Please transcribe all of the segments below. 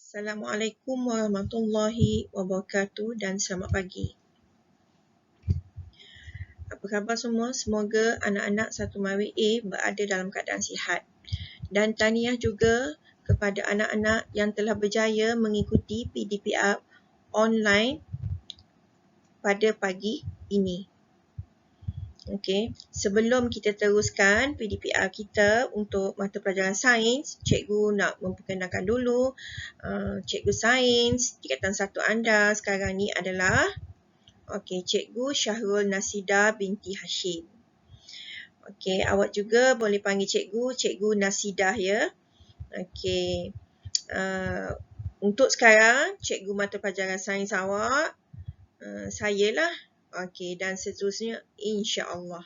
Assalamualaikum warahmatullahi wabarakatuh dan selamat pagi. Apa khabar semua? Semoga anak-anak satu Mawid A berada dalam keadaan sihat. Dan tahniah juga kepada anak-anak yang telah berjaya mengikuti PDPR online pada pagi ini. Okey, sebelum kita teruskan PDPR kita untuk mata pelajaran sains, cikgu nak memperkenalkan dulu cikgu sains tingkatan 1 anda sekarang ni adalah cikgu Syahrul Nasidah binti Hashim. Awak juga boleh panggil cikgu Nasidah ya. Untuk sekarang cikgu mata pelajaran sains awak saya lah. Dan seterusnya insya-Allah.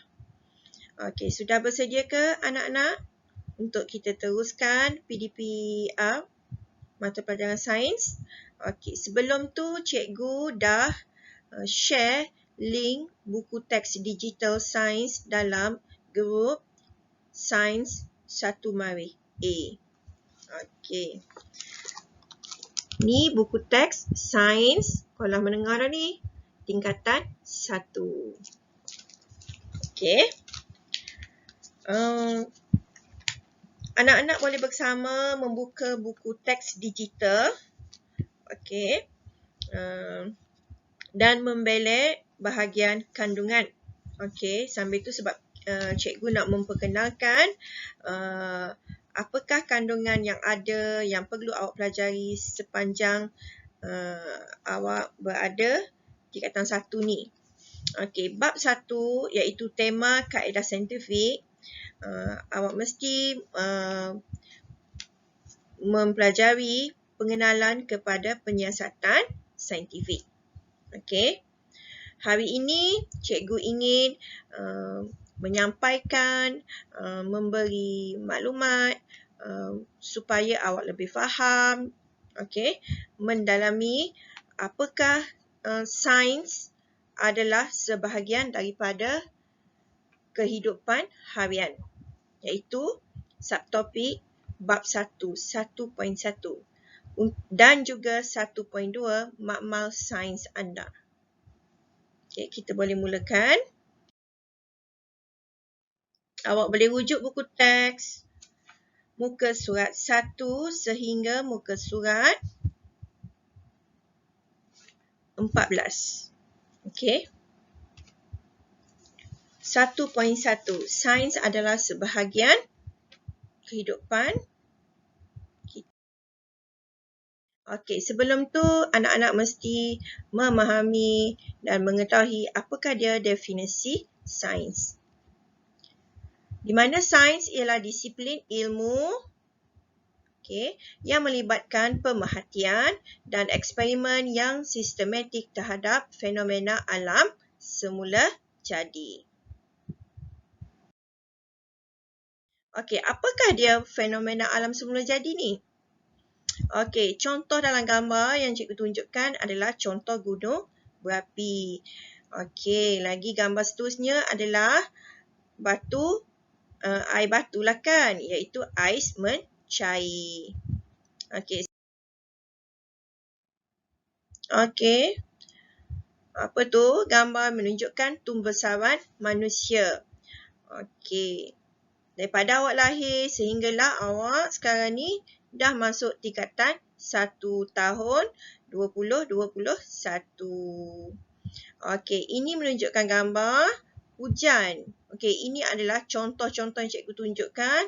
Sudah bersedia ke anak-anak untuk kita teruskan PDPR mata pelajaran sains? Sebelum tu cikgu dah share link buku teks digital sains dalam grup Sains 1 Mawid A. Ni buku teks sains sekolah menengah dah ni, tingkatan 1. Anak-anak boleh bersama membuka buku teks digital. Dan membelek bahagian kandungan. Sambil tu sebab cikgu nak memperkenalkan apakah kandungan yang ada yang perlu awak pelajari sepanjang awak berada tingkatan 1 ni. Bab 1 iaitu tema kaedah saintifik. Awak mesti mempelajari pengenalan kepada penyiasatan saintifik. Hari ini cikgu ingin menyampaikan, memberi maklumat supaya awak lebih faham, mendalami apakah sains adalah sebahagian daripada kehidupan harian, iaitu subtopik bab 1, 1.1 dan juga 1.2 makmal sains anda. Kita boleh mulakan. Awak boleh rujuk buku teks muka surat 1 sehingga muka surat 14. 1.1 sains adalah sebahagian kehidupan kita. Sebelum tu anak-anak mesti memahami dan mengetahui apakah dia definisi sains. Di mana sains ialah disiplin ilmu yang melibatkan pemerhatian dan eksperimen yang sistematik terhadap fenomena alam semula jadi. Apakah dia fenomena alam semula jadi ni? Contoh dalam gambar yang cikgu tunjukkan adalah contoh gunung berapi. Lagi gambar seterusnya adalah batu, air batu lah kan, iaitu ais mencair. Apa tu? Gambar menunjukkan tumbesaran manusia. Daripada awak lahir sehinggalah awak sekarang ni dah masuk tingkatan 1 tahun 2021. Ini menunjukkan gambar hujan. Ini adalah contoh-contoh yang cikgu tunjukkan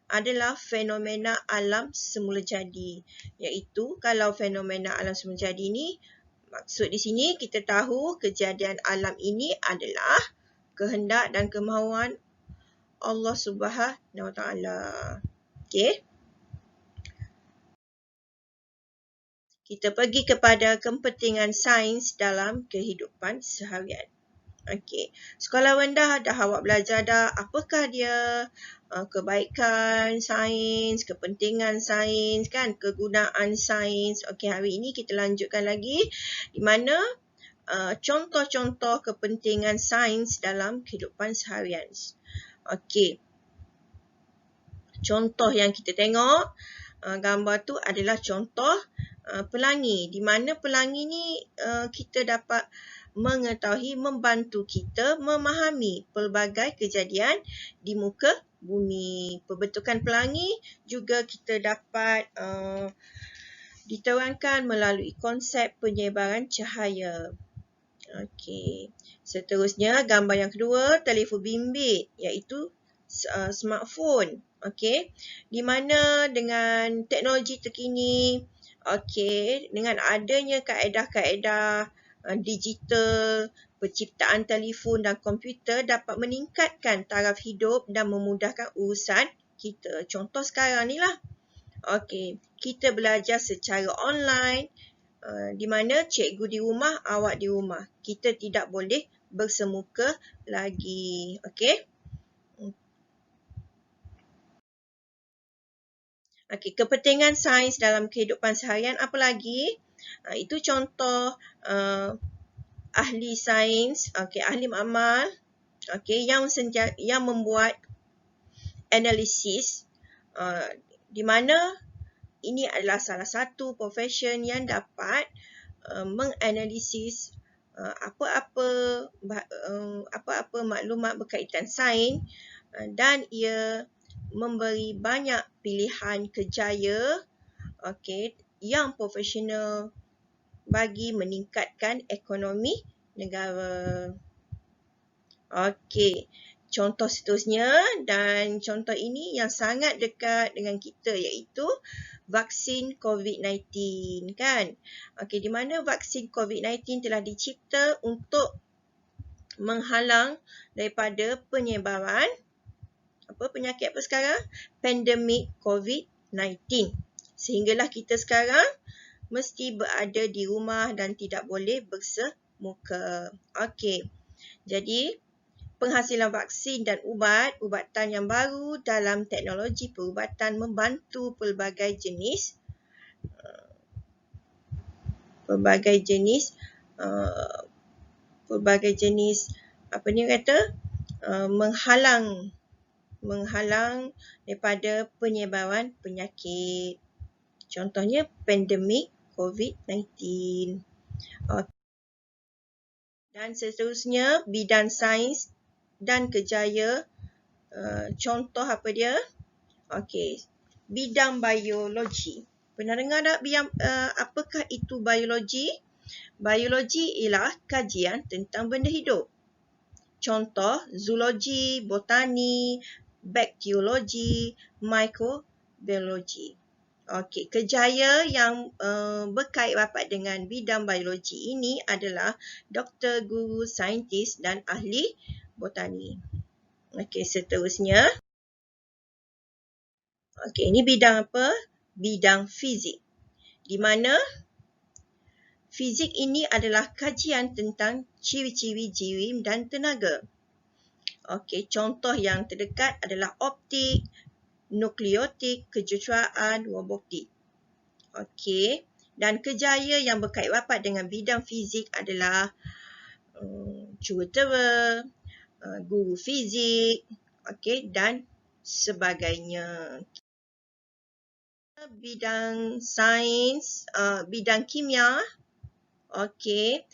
adalah fenomena alam semula jadi. Iaitu kalau fenomena alam semula jadi ni, maksud di sini kita tahu kejadian alam ini adalah kehendak dan kemahuan Allah Subhanahu Wa Taala. Kita pergi kepada kepentingan sains dalam kehidupan seharian. Sekolah rendah dah awak belajar dah apakah dia kebaikan sains, kepentingan sains kan, kegunaan sains. Hari ini kita lanjutkan lagi di mana contoh-contoh kepentingan sains dalam kehidupan seharian. Contoh yang kita tengok gambar tu adalah contoh pelangi, di mana pelangi ni kita dapat mengetahui, membantu kita memahami pelbagai kejadian di muka bumi. Pembentukan pelangi juga kita dapat diterangkan melalui konsep penyebaran cahaya. Okey. Seterusnya, gambar yang kedua, telefon bimbit, iaitu smartphone. Okey. Di mana dengan teknologi terkini, okey, dengan adanya kaedah-kaedah digital, penciptaan telefon dan komputer dapat meningkatkan taraf hidup dan memudahkan urusan kita. Contoh sekarang ni lah. Okey, kita belajar secara online, di mana cikgu di rumah, awak di rumah. Kita tidak boleh bersemuka lagi. Okey? Okey, kepentingan sains dalam kehidupan seharian apa lagi? Itu contoh ahli sains, okey, ahli makmal, okey, yang membuat analisis, di mana ini adalah salah satu profession yang dapat menganalisis apa-apa maklumat berkaitan sains, dan ia memberi banyak pilihan kerjaya, okey, yang profesional bagi meningkatkan ekonomi negara. Okey, contoh seterusnya, dan contoh ini yang sangat dekat dengan kita, iaitu vaksin COVID-19, kan? Okey, di mana vaksin COVID-19 telah dicipta untuk menghalang daripada penyebaran penyakit apa sekarang? Pandemik COVID-19. Sehinggalah kita sekarang mesti berada di rumah dan tidak boleh bersemuka. Okey. Jadi, penghasilan vaksin dan ubatan yang baru dalam teknologi perubatan membantu pelbagai jenis menghalang daripada penyebaran penyakit. Contohnya pandemik COVID-19. Dan seterusnya, bidang sains dan kejaya. Contoh apa dia? Okey, bidang biologi. Pernah dengar tak apakah itu biologi? Biologi ialah kajian tentang benda hidup. Contoh, zoologi, botani, bakteriologi, mikrobiologi. Okey, kejaya yang berkait rapat dengan bidang biologi ini adalah doktor, guru, saintis dan ahli botani. Okey, seterusnya. Okey, ini bidang apa? Bidang fizik. Di mana fizik ini adalah kajian tentang ciri-ciri jirim dan tenaga. Okey, contoh yang terdekat adalah optik, nukleotik, kejuruteraan, robotik. Okey, dan kejaya yang berkait rapat dengan bidang fizik adalah jurutera, guru fizik, okey, dan sebagainya. Bidang sains, bidang kimia. Okey,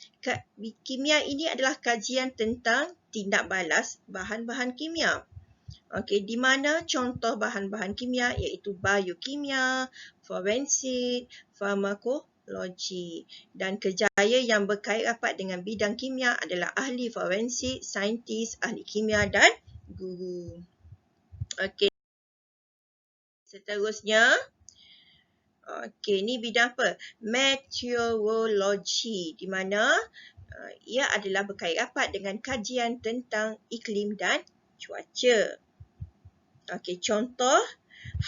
kimia ini adalah kajian tentang tindak balas bahan-bahan kimia. Okey, di mana contoh bahan-bahan kimia iaitu biokimia, forensik, farmakologi. Dan kejaya yang berkait rapat dengan bidang kimia adalah ahli forensik, saintis, ahli kimia dan guru. Okey. Seterusnya, okey, ni bidang apa? Meteorologi, di mana ia adalah berkait rapat dengan kajian tentang iklim dan cuaca. Okey, contoh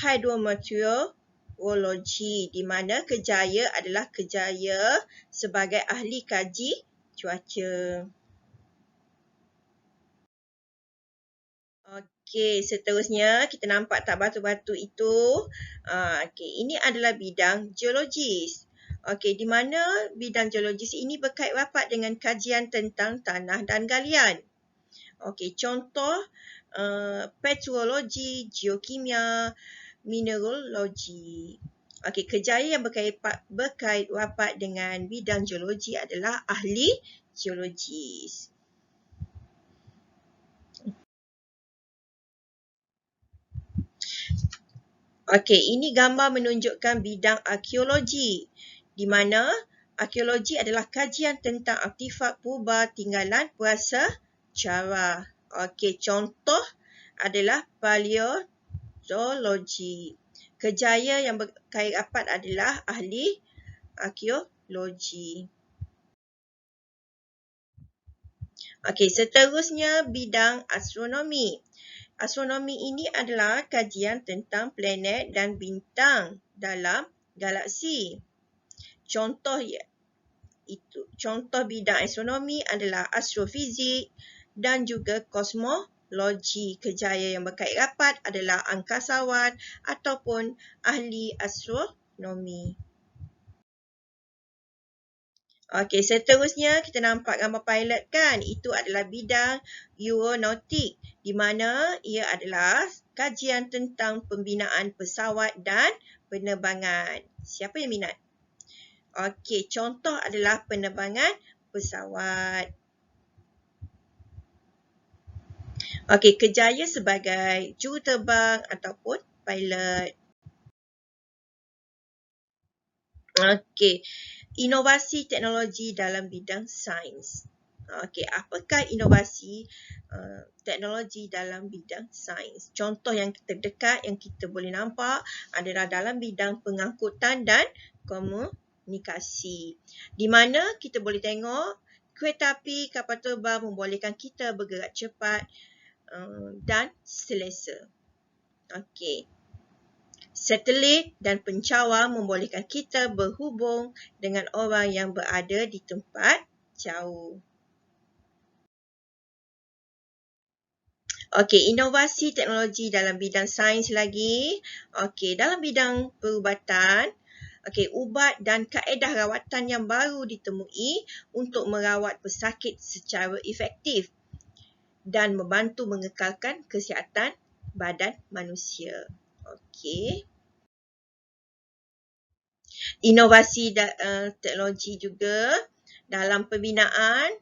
hidrometeorologi, di mana kejaya adalah kejaya sebagai ahli kaji cuaca. Okey, seterusnya kita nampak tak batu-batu itu? Okey, ini adalah bidang geologis. Okey, di mana bidang geologis ini berkait rapat dengan kajian tentang tanah dan galian. Okey, contoh petrologi, geokimia, mineralogi. Okey, kejayaan yang berkait rapat dengan bidang geologi adalah ahli geologis. Okey, ini gambar menunjukkan bidang arkeologi, di mana arkeologi adalah kajian tentang artifak purba tinggalan prasejarah. Okey, contoh adalah paleontologi. Kejayaan yang berkait rapat adalah ahli arkeologi. Okey, seterusnya bidang astronomi. Astronomi ini adalah kajian tentang planet dan bintang dalam galaksi. Contoh bidang astronomi adalah astrofizik dan juga kosmologi. Kejayaan yang berkait rapat adalah angkasawan ataupun ahli astronomi. Okey, seterusnya kita nampak gambar pilot kan. Itu adalah bidang aeronautik, di mana ia adalah kajian tentang pembinaan pesawat dan penerbangan. Siapa yang minat? Okey, contoh adalah penerbangan pesawat. Okey, kejayaan sebagai juruterbang ataupun pilot. Okey, inovasi teknologi dalam bidang sains. Okey, apakah inovasi teknologi dalam bidang sains? Contoh yang terdekat yang kita boleh nampak adalah dalam bidang pengangkutan dan komunikasi. Di mana kita boleh tengok kereta api, kapal terbang membolehkan kita bergerak cepat dan selesa. Okey. Satelit dan pencawan membolehkan kita berhubung dengan orang yang berada di tempat jauh. Okey, inovasi teknologi dalam bidang sains lagi. Okey, dalam bidang perubatan, okey, ubat dan kaedah rawatan yang baru ditemui untuk merawat pesakit secara efektif dan membantu mengekalkan kesihatan badan manusia. Okey. Inovasi teknologi juga dalam pembinaan.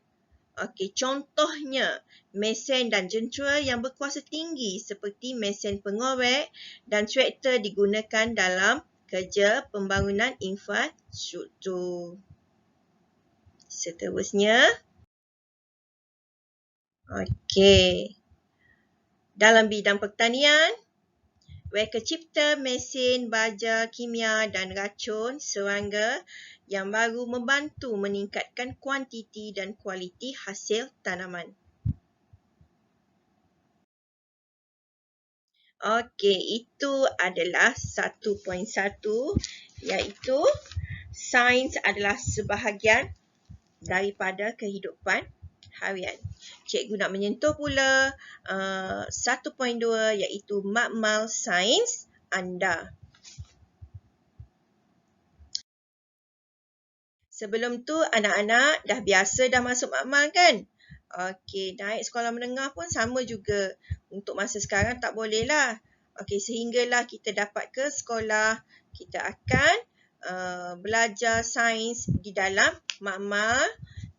Okey, contohnya mesin dan jentera yang berkuasa tinggi seperti mesin pengorek dan traktor digunakan dalam kerja pembangunan infrastruktur. Seterusnya. Okey. Dalam bidang pertanian, reka cipta mesin baja kimia dan racun serangga yang baru membantu meningkatkan kuantiti dan kualiti hasil tanaman. Okey, itu adalah 1.1 iaitu sains adalah sebahagian daripada kehidupan harian. Cikgu nak menyentuh pula 1.2 iaitu makmal sains anda. Sebelum tu anak-anak dah biasa dah masuk makmal kan? Okey, naik sekolah menengah pun sama juga. Untuk masa sekarang tak boleh lah. Okey, sehinggalah kita dapat ke sekolah, kita akan belajar sains di dalam makmal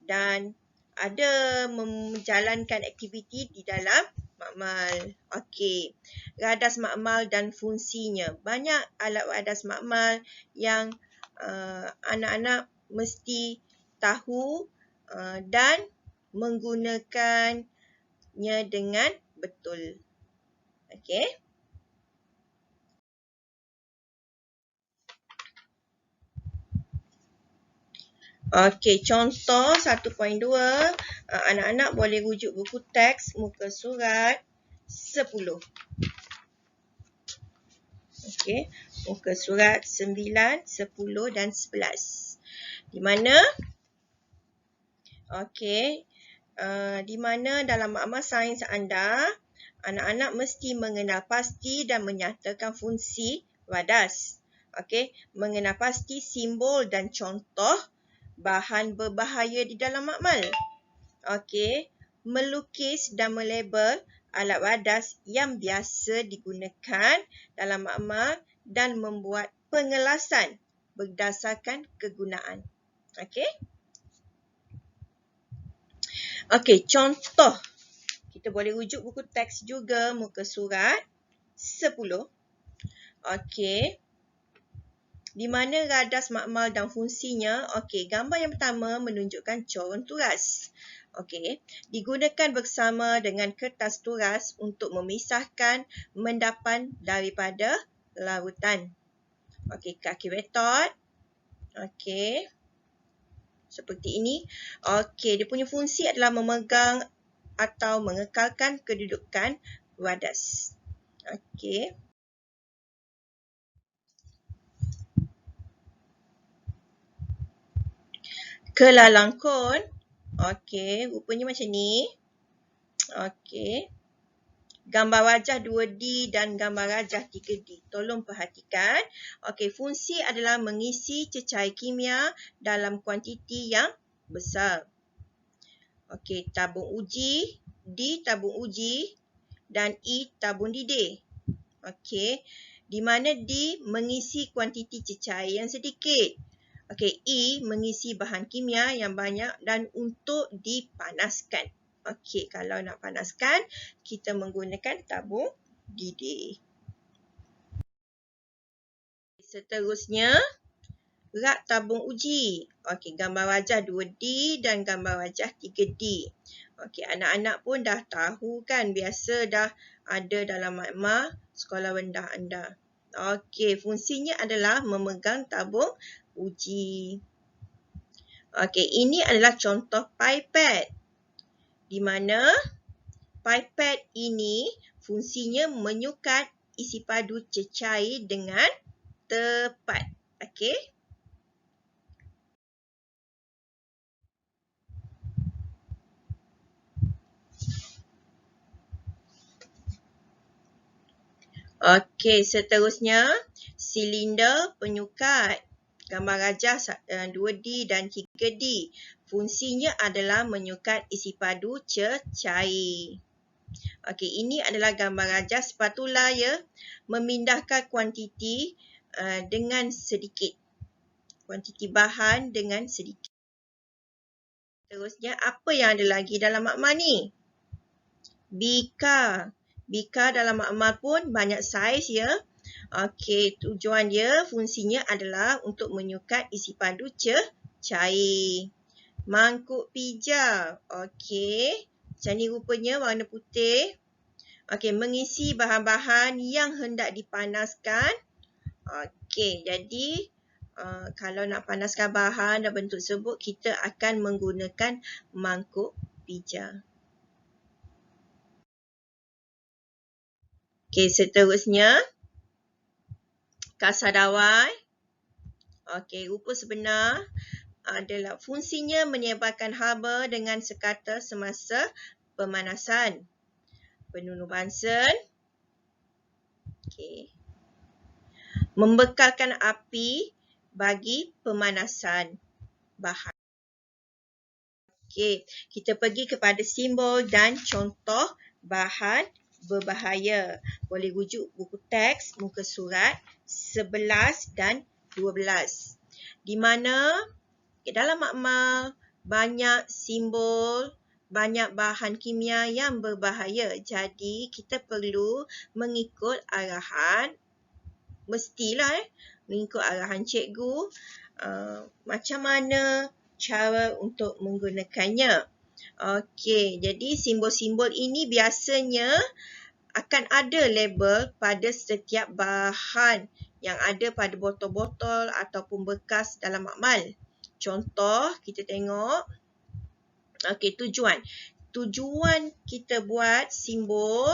dan ada menjalankan aktiviti di dalam makmal. Okey, radas makmal dan fungsinya. Banyak alat radas makmal yang anak-anak mesti tahu dan menggunakannya dengan betul. Okey. Okey, contoh 1.2, anak-anak boleh rujuk buku teks muka surat 10. Okey, muka surat 9, 10 dan 11. Di mana? Okey, di mana dalam makmal sains anda, anak-anak mesti mengenal pasti dan menyatakan fungsi radas. Okey, mengenal pasti simbol dan contoh bahan berbahaya di dalam makmal. Okey, melukis dan melabel alat radas yang biasa digunakan dalam makmal dan membuat pengelasan berdasarkan kegunaan. Okey. Okey, contoh. Kita boleh rujuk buku teks juga, muka surat 10. Okey. Di mana radas makmal dan fungsinya? Okey, gambar yang pertama menunjukkan corong turas. Okey, digunakan bersama dengan kertas turas untuk memisahkan mendapan daripada larutan. Okey, kaki betot. Okey. Seperti ini. Okey, dia punya fungsi adalah memegang atau mengekalkan kedudukan radas. Okey. Kelalangkon. Okey, rupanya macam ni. Okey. Gambar wajah 2D dan gambar wajah 3D. Tolong perhatikan. Okey, fungsi adalah mengisi cecair kimia dalam kuantiti yang besar. Okey, tabung uji, D tabung uji dan E tabung didih. Okey, di mana D mengisi kuantiti cecair yang sedikit. Okey, E mengisi bahan kimia yang banyak dan untuk dipanaskan. Okey, kalau nak panaskan, kita menggunakan tabung didih. Seterusnya, rak tabung uji. Okey, gambar wajah 2D dan gambar wajah 3D. Okey, anak-anak pun dah tahu kan, biasa dah ada dalam makmal sekolah rendah anda. Okey, fungsinya adalah memegang tabung uji. Okey, ini adalah contoh pipet. Di mana pipet ini fungsinya menyukat isi padu cecair dengan tepat. Okey. Okey, seterusnya silinder penyukat. Gambar rajah 2D dan 3D. Fungsinya adalah menyukat isi padu cecair. Okey, ini adalah gambar rajah spatula ya. Memindahkan kuantiti dengan sedikit. Kuantiti bahan dengan sedikit. Seterusnya, apa yang ada lagi dalam makmal ni? Bika. Bika dalam makmal pun banyak saiz ya. Okey, tujuan dia, fungsinya adalah untuk menyukat isi padu cecair. Mangkuk pija. Okey, macam ni rupanya warna putih. Okey, mengisi bahan-bahan yang hendak dipanaskan. Okey, jadi kalau nak panaskan bahan dan bentuk tersebut, kita akan menggunakan mangkuk pija. Okey, seterusnya kasadawai. Okey, rupa sebenar adalah fungsinya menyebarkan haba dengan sekata semasa pemanasan. Penunuh bansen. Okey. Membekalkan api bagi pemanasan bahan. Okey, kita pergi kepada simbol dan contoh bahan berbahaya. Boleh rujuk buku teks, muka surat 11 dan 12. Di mana dalam makmal banyak simbol, banyak bahan kimia yang berbahaya. Jadi kita perlu mengikut arahan, mestilah mengikut arahan cikgu macam mana cara untuk menggunakannya. Okey, jadi simbol-simbol ini biasanya akan ada label pada setiap bahan yang ada pada botol-botol ataupun bekas dalam makmal. Contoh, kita tengok. Okey, tujuan. Tujuan kita buat simbol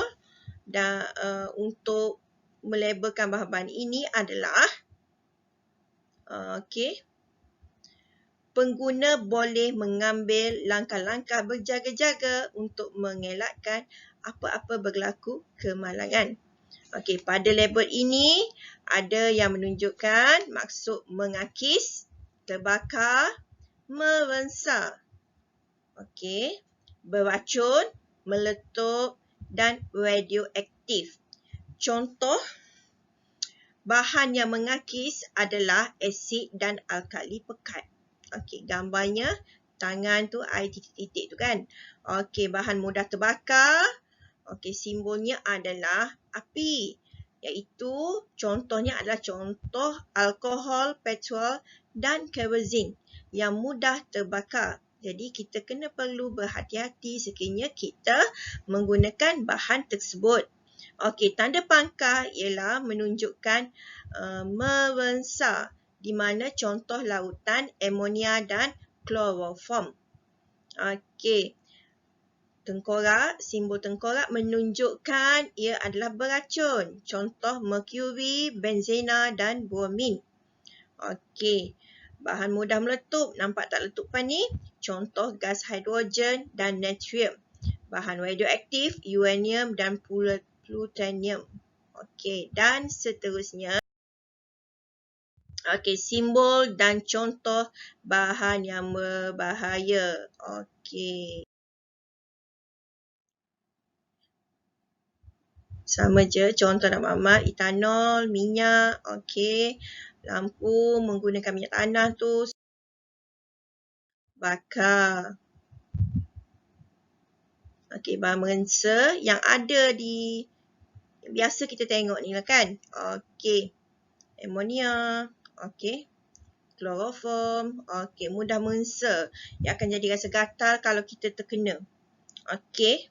dan untuk melabelkan bahan-bahan ini adalah pengguna boleh mengambil langkah-langkah berjaga-jaga untuk mengelakkan apa-apa berlaku kemalangan. Okey, pada label ini ada yang menunjukkan maksud mengakis, terbakar, merensar. Okey, beracun, meletup dan radioaktif. Contoh, bahan yang mengakis adalah asid dan alkali pekat. Okey, gambarnya tangan tu air titik-titik tu kan. Okey, bahan mudah terbakar. Okey, simbolnya adalah api. Iaitu contohnya adalah contoh alkohol, petrol dan kerosene yang mudah terbakar. Jadi kita kena perlu berhati-hati sekiranya kita menggunakan bahan tersebut. Okey, tanda pangkah ialah menunjukkan membesar, di mana contoh lautan amonia dan kloroform. Okey. Tengkorak, simbol tengkorak menunjukkan ia adalah beracun. Contoh merkuri, benzena dan bromin. Okey. Bahan mudah meletup, nampak tak letupan ni? Contoh gas hidrogen dan natrium. Bahan radioaktif, uranium dan plutonium. Okey, dan seterusnya. Okey, simbol dan contoh bahan yang berbahaya. Okey. Sama je, contoh nak makmal, etanol, minyak, okey. Lampu menggunakan minyak tanah tu bakar. Okey, bahan mengensa yang ada di biasa kita tengok ni lah kan. Okey. Amonia, okey. Kloroform, okey, mudah mengensa. Yang akan jadi rasa gatal kalau kita terkena. Okey.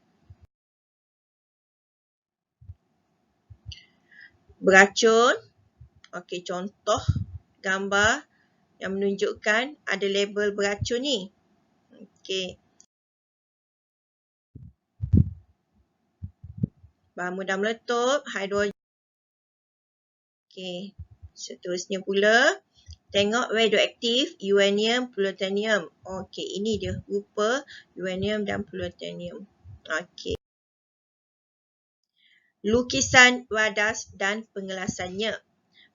Beracun. Okey, contoh gambar yang menunjukkan ada label beracun ni. Okey. Bahan mudah meletup, hidrogen. Okey. Seterusnya pula, tengok radioaktif, uranium, plutonium. Okey, ini dia rupa uranium dan plutonium. Okey. Lukisan radas dan pengelasannya.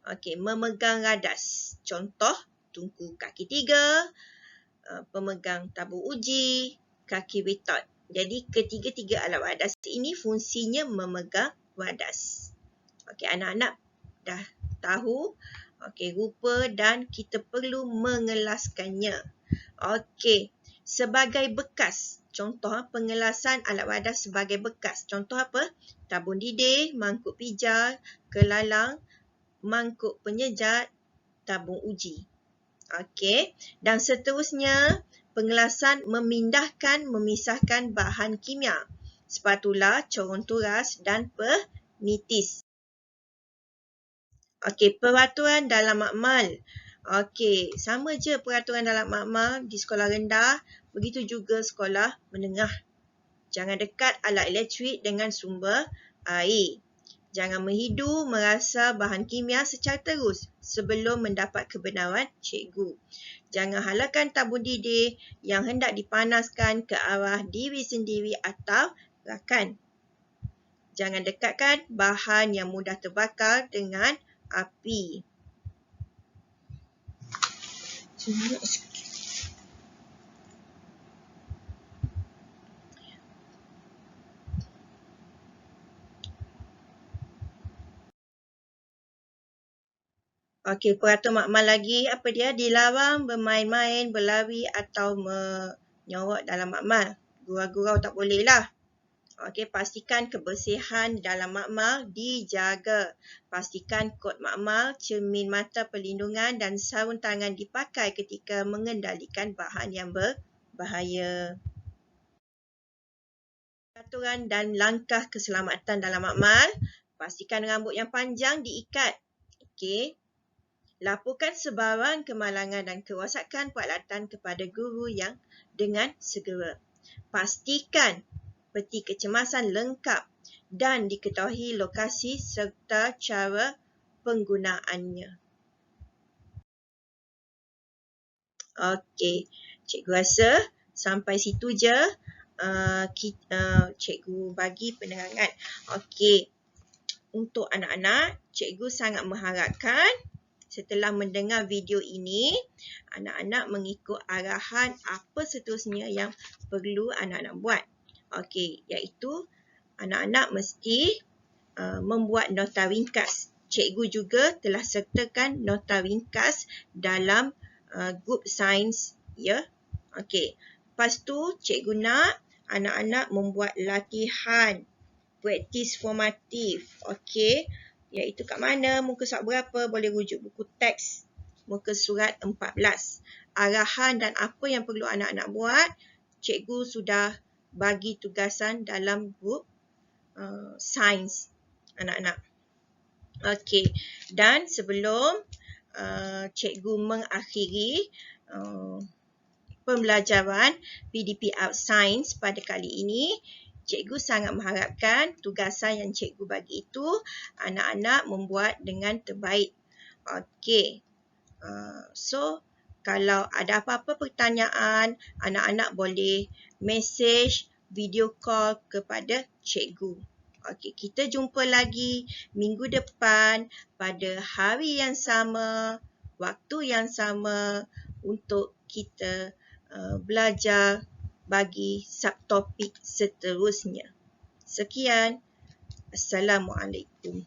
Okey, memegang radas. Contoh, tungku kaki 3, pemegang tabung uji, kaki retort. Jadi, ketiga-tiga alat radas ini fungsinya memegang radas. Okey, anak-anak dah tahu rupa dan kita perlu mengelaskannya. Okey, sebagai bekas. Contoh pengelasan alat radas sebagai bekas. Contoh apa? Tabung didih, mangkuk pijar, kelalang, mangkuk penyejat, tabung uji. Okey, dan seterusnya pengelasan memindahkan, memisahkan bahan kimia. Spatula, corong turas dan penitis. Okey, peraturan dalam makmal. Okey, sama je peraturan dalam makmal di sekolah rendah, begitu juga sekolah menengah. Jangan dekat alat elektrik dengan sumber air. Jangan menghidu, merasa bahan kimia secara terus sebelum mendapat kebenaran cikgu. Jangan halalkan tabung didih yang hendak dipanaskan ke arah diri sendiri atau rakan. Jangan dekatkan bahan yang mudah terbakar dengan api. Okey, peraturan makmal lagi. Apa dia? Dilarang bermain-main, berlari atau menyorok dalam makmal. Gurau-gurau tak boleh lah. Okey, pastikan kebersihan dalam makmal dijaga. Pastikan kod makmal, cermin mata perlindungan dan sarung tangan dipakai ketika mengendalikan bahan yang berbahaya. Peraturan dan langkah keselamatan dalam makmal. Pastikan rambut yang panjang diikat. Okey. Laporkan sebarang kemalangan dan kerosakan peralatan kepada guru yang dengan segera. Pastikan peti kecemasan lengkap dan diketahui lokasi serta cara penggunaannya. Okey, cikgu rasa sampai situ je cikgu bagi penerangan. Okey, untuk anak-anak, cikgu sangat mengharapkan setelah mendengar video ini, anak-anak mengikut arahan apa seterusnya yang perlu anak-anak buat. Okey, iaitu anak-anak mesti membuat nota ringkas. cikgu juga telah sertakan nota ringkas dalam grup sains, ya. Okey. Lepas tu cikgu nak anak-anak membuat latihan praktis formatif. Okey. Iaitu kat mana, muka surat berapa, boleh rujuk buku teks muka surat 14. Arahan dan apa yang perlu anak-anak buat, cikgu sudah bagi tugasan dalam grup sains anak-anak. Okey, dan sebelum cikgu mengakhiri pembelajaran PDP Art Science pada kali ini, cikgu sangat mengharapkan tugasan yang cikgu bagi itu anak-anak membuat dengan terbaik. Okey, so kalau ada apa-apa pertanyaan, anak-anak boleh message, video call kepada cikgu. Okey, kita jumpa lagi minggu depan pada hari yang sama, waktu yang sama untuk kita belajar bagi subtopik seterusnya. Sekian. Assalamualaikum.